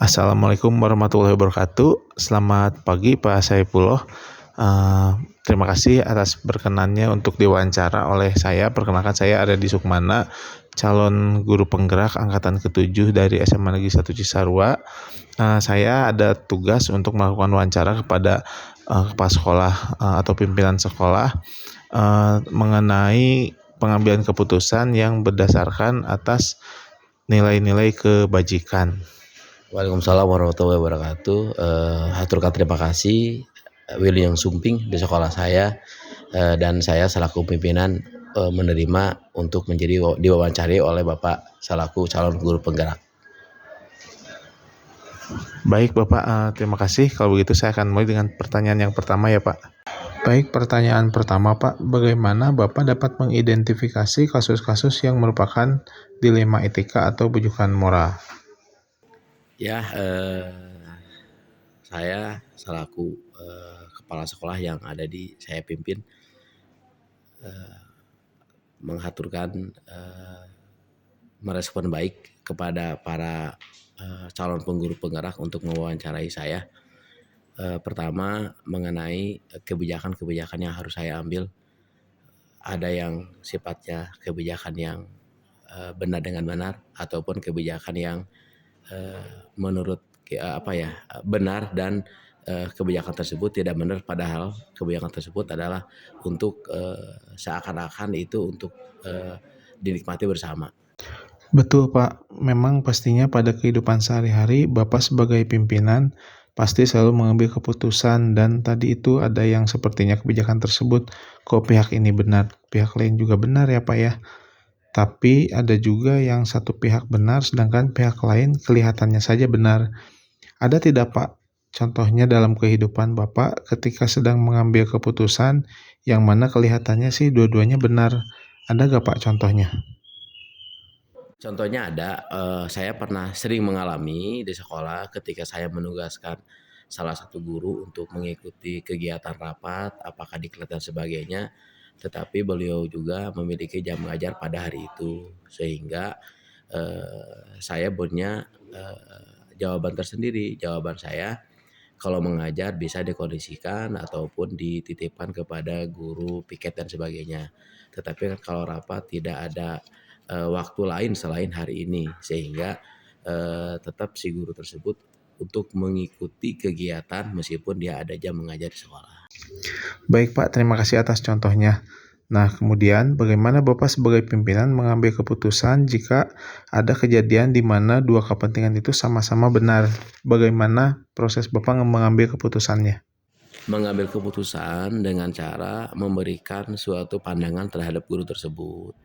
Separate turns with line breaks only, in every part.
Assalamualaikum warahmatullahi wabarakatuh. Selamat pagi Pak Saifullah. Terima kasih atas berkenannya untuk diwawancara oleh saya. Perkenalkan, saya ada di Sukmana, calon guru penggerak angkatan ke-7 dari SMA Negeri 1 Cisarua. Saya ada tugas untuk melakukan wawancara kepada kepala sekolah atau pimpinan sekolah mengenai pengambilan keputusan yang berdasarkan atas nilai-nilai kebajikan.
Waalaikumsalam warahmatullahi wabarakatuh. Haturkan terima kasih William Sumping di sekolah saya, dan saya selaku pimpinan menerima untuk menjadi diwawancari oleh Bapak selaku calon guru penggerak.
Baik Bapak, terima kasih. Kalau begitu saya akan mulai dengan pertanyaan yang pertama ya Pak. Baik, pertanyaan pertama Pak, bagaimana Bapak dapat mengidentifikasi kasus-kasus yang merupakan dilema etika atau bujukan moral?
Ya, saya selaku kepala sekolah yang ada di saya pimpin menghaturkan merespon baik kepada para calon pengguru penggerak untuk mewawancarai saya. Pertama, mengenai kebijakan-kebijakan yang harus saya ambil. Ada yang sifatnya kebijakan yang benar dengan benar, ataupun kebijakan yang menurut benar dan kebijakan tersebut tidak benar, padahal kebijakan tersebut adalah untuk seakan-akan itu untuk dinikmati bersama.
Betul Pak, memang pastinya pada kehidupan sehari-hari Bapak sebagai pimpinan pasti selalu mengambil keputusan, dan tadi itu ada yang sepertinya kebijakan tersebut kok pihak ini benar, pihak lain juga benar ya Pak ya. Tapi ada juga yang satu pihak benar sedangkan pihak lain kelihatannya saja benar. Ada tidak Pak contohnya dalam kehidupan Bapak ketika sedang mengambil keputusan yang mana kelihatannya sih dua-duanya benar? Ada gak Pak contohnya?
Contohnya ada, saya pernah sering mengalami di sekolah ketika saya menugaskan salah satu guru untuk mengikuti kegiatan rapat, apakah diklat dan sebagainya, tetapi beliau juga memiliki jam mengajar pada hari itu, sehingga saya punya jawaban tersendiri. Jawaban saya, kalau mengajar bisa dikondisikan ataupun dititipkan kepada guru piket dan sebagainya. Tetapi kan kalau rapat tidak ada waktu lain selain hari ini, sehingga tetap si guru tersebut untuk mengikuti kegiatan meskipun dia ada jam mengajar di sekolah.
Baik Pak, terima kasih atas contohnya. Nah, kemudian bagaimana Bapak sebagai pimpinan mengambil keputusan jika ada kejadian di mana dua kepentingan itu sama-sama benar? Bagaimana proses Bapak mengambil keputusannya?
Mengambil keputusan dengan cara memberikan suatu pandangan terhadap guru tersebut.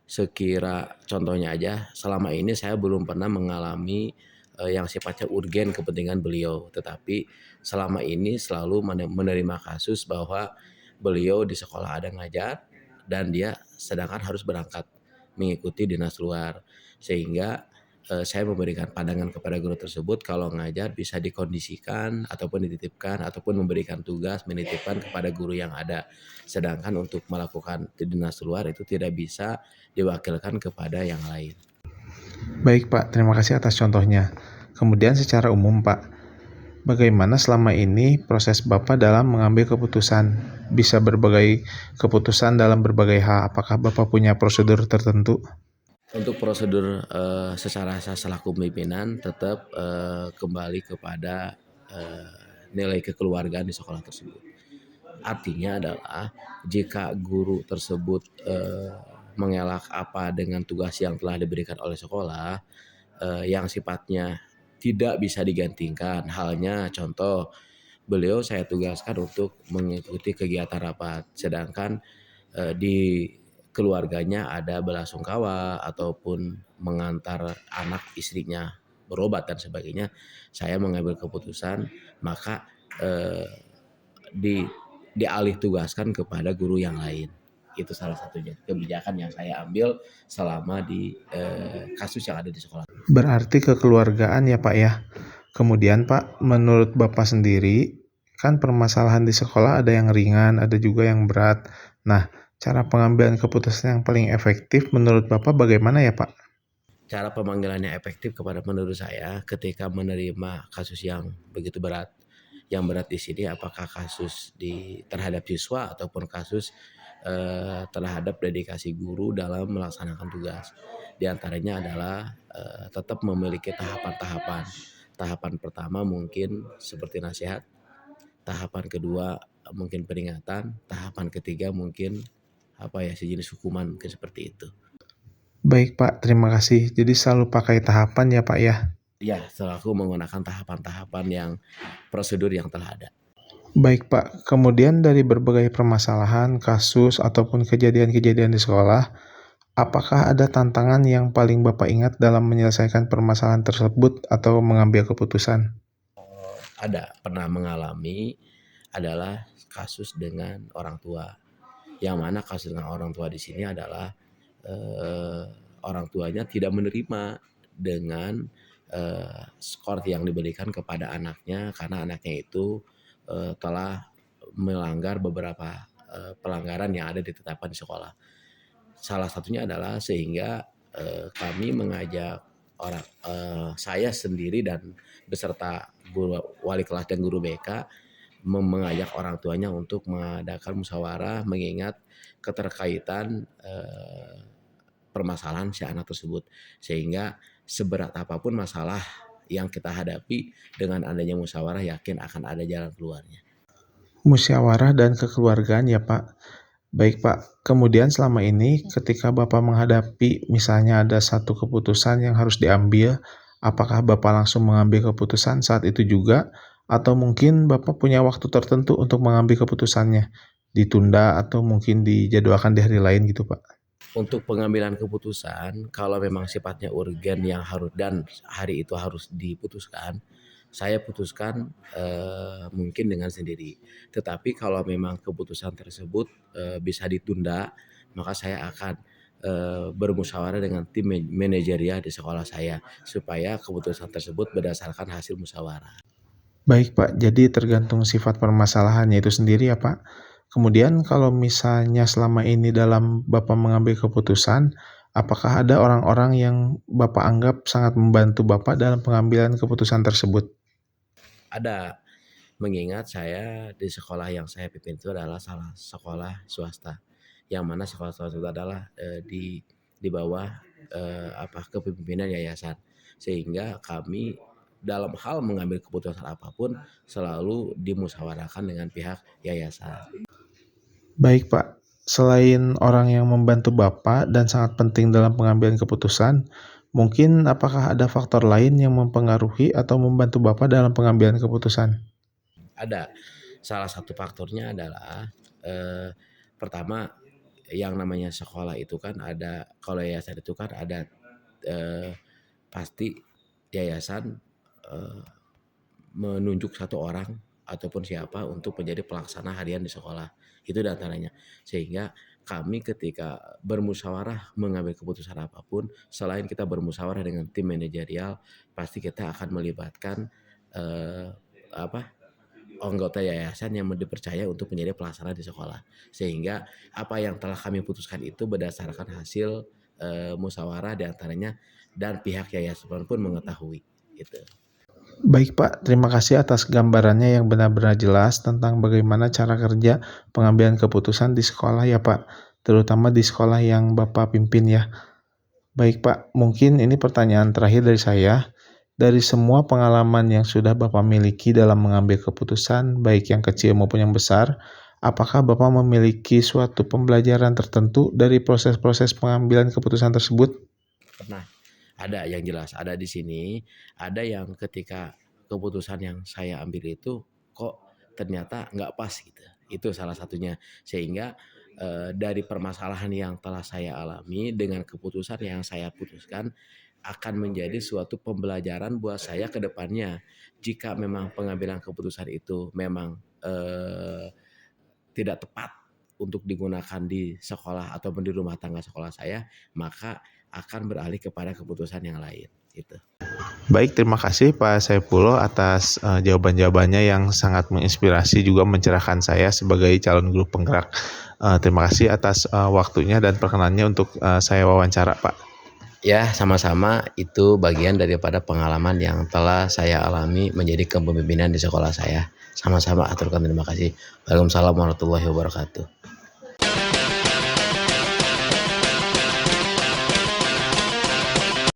Sekira contohnya aja, selama ini saya belum pernah mengalami yang sifatnya urgen kepentingan beliau, tetapi selama ini selalu menerima kasus bahwa beliau di sekolah ada ngajar dan dia sedangkan harus berangkat mengikuti dinas luar, sehingga saya memberikan pandangan kepada guru tersebut kalau ngajar bisa dikondisikan ataupun dititipkan ataupun memberikan tugas menitipkan kepada guru yang ada, sedangkan untuk melakukan di dinas luar itu tidak bisa diwakilkan kepada yang lain.
Baik Pak, terima kasih atas contohnya. Kemudian secara umum Pak, bagaimana selama ini proses Bapak dalam mengambil keputusan? Bisa berbagai keputusan dalam berbagai hal, apakah Bapak punya prosedur tertentu?
Untuk prosedur secara saya selaku pimpinan tetap kembali kepada nilai kekeluargaan di sekolah tersebut. Artinya adalah jika guru tersebut mengelak apa dengan tugas yang telah diberikan oleh sekolah, yang sifatnya tidak bisa digantikan. Halnya contoh, beliau saya tugaskan untuk mengikuti kegiatan rapat, sedangkan di keluarganya ada belasungkawa ataupun mengantar anak istrinya berobat dan sebagainya, saya mengambil keputusan maka dialih tugaskan kepada guru yang lain. Itu salah satunya kebijakan yang saya ambil selama di kasus yang ada di sekolah.
Berarti kekeluargaan ya Pak ya. Kemudian Pak, menurut Bapak sendiri, kan permasalahan di sekolah ada yang ringan, ada juga yang berat. Nah, cara pengambilan keputusan yang paling efektif menurut Bapak bagaimana ya Pak?
Cara pemanggilannya efektif menurut saya ketika menerima kasus yang begitu berat. Yang berat di sini apakah kasus terhadap siswa ataupun kasus terhadap dedikasi guru dalam melaksanakan tugas. Di antaranya adalah tetap memiliki tahapan-tahapan. Tahapan pertama mungkin seperti nasihat, tahapan kedua mungkin peringatan, tahapan ketiga mungkin sejenis hukuman mungkin seperti itu.
Baik Pak, terima kasih. Jadi selalu pakai tahapan ya Pak ya?
Ya, selalu menggunakan tahapan-tahapan yang prosedur yang telah ada.
Baik Pak, kemudian dari berbagai permasalahan, kasus, ataupun kejadian-kejadian di sekolah, apakah ada tantangan yang paling Bapak ingat dalam menyelesaikan permasalahan tersebut atau mengambil keputusan?
Ada, pernah mengalami adalah kasus dengan orang tua. Yang mana kasus dengan orang tua di sini adalah orang tuanya tidak menerima dengan skor yang diberikan kepada anaknya karena anaknya itu telah melanggar beberapa pelanggaran yang ada ditetapkan di sekolah. Salah satunya adalah sehingga kami mengajak saya sendiri dan beserta guru wali kelas dan guru BK mengajak orang tuanya untuk mengadakan musyawarah mengingat keterkaitan permasalahan si anak tersebut, sehingga seberat apapun masalah yang kita hadapi dengan adanya musyawarah yakin akan ada jalan keluarnya.
Musyawarah dan kekeluargaan ya Pak. Baik Pak, kemudian selama ini ketika Bapak menghadapi misalnya ada satu keputusan yang harus diambil, apakah Bapak langsung mengambil keputusan saat itu juga? Atau mungkin Bapak punya waktu tertentu untuk mengambil keputusannya? Ditunda atau mungkin dijadwalkan di hari lain gitu Pak?
Untuk pengambilan keputusan, kalau memang sifatnya urgen yang harus dan hari itu harus diputuskan, saya putuskan mungkin dengan sendiri. Tetapi kalau memang keputusan tersebut bisa ditunda, maka saya akan bermusyawarah dengan tim manajerial di sekolah saya supaya keputusan tersebut berdasarkan hasil musyawarah.
Baik Pak, jadi tergantung sifat permasalahannya itu sendiri ya Pak. Kemudian kalau misalnya selama ini dalam Bapak mengambil keputusan, apakah ada orang-orang yang Bapak anggap sangat membantu Bapak dalam pengambilan keputusan tersebut?
Ada, mengingat saya di sekolah yang saya pimpin itu adalah salah sekolah swasta, yang mana sekolah swasta itu adalah di bawah kepemimpinan yayasan, sehingga kami dalam hal mengambil keputusan apapun selalu dimusyawarahkan dengan pihak yayasan.
Baik Pak, selain orang yang membantu Bapak dan sangat penting dalam pengambilan keputusan, mungkin apakah ada faktor lain yang mempengaruhi atau membantu Bapak dalam pengambilan keputusan?
Ada, salah satu faktornya adalah pertama yang namanya sekolah itu kan ada, kalau yayasan itu kan ada pasti yayasan menunjuk satu orang ataupun siapa untuk menjadi pelaksana harian di sekolah. Itu diantaranya. Sehingga kami ketika bermusyawarah mengambil keputusan apapun, selain kita bermusyawarah dengan tim manajerial, pasti kita akan melibatkan eh, apa anggota yayasan yang dipercaya untuk menjadi pelaksana di sekolah. Sehingga apa yang telah kami putuskan itu berdasarkan hasil musyawarah diantaranya dan pihak yayasan pun mengetahui. Gitu.
Baik Pak, terima kasih atas gambarannya yang benar-benar jelas tentang bagaimana cara kerja pengambilan keputusan di sekolah ya Pak, terutama di sekolah yang Bapak pimpin ya. Baik Pak, mungkin ini pertanyaan terakhir dari saya. Dari semua pengalaman yang sudah Bapak miliki dalam mengambil keputusan, baik yang kecil maupun yang besar, apakah Bapak memiliki suatu pembelajaran tertentu dari proses-proses pengambilan keputusan tersebut?
Pernah. Ada yang jelas, ada di sini, ada yang ketika keputusan yang saya ambil itu kok ternyata nggak pas gitu. Itu salah satunya. Sehingga dari permasalahan yang telah saya alami dengan keputusan yang saya putuskan akan menjadi suatu pembelajaran buat saya ke depannya. Jika memang pengambilan keputusan itu memang tidak tepat untuk digunakan di sekolah ataupun di rumah tangga sekolah saya, maka akan beralih kepada keputusan yang lain. Gitu.
Baik, terima kasih Pak Saifullah atas jawaban-jawabannya yang sangat menginspirasi juga mencerahkan saya sebagai calon guru penggerak. Terima kasih atas waktunya dan perkenannya untuk saya wawancara Pak.
Ya, sama-sama itu bagian daripada pengalaman yang telah saya alami menjadi kepemimpinan di sekolah saya. Sama-sama aturkan terima kasih. Waalaikumsalam warahmatullahi wabarakatuh.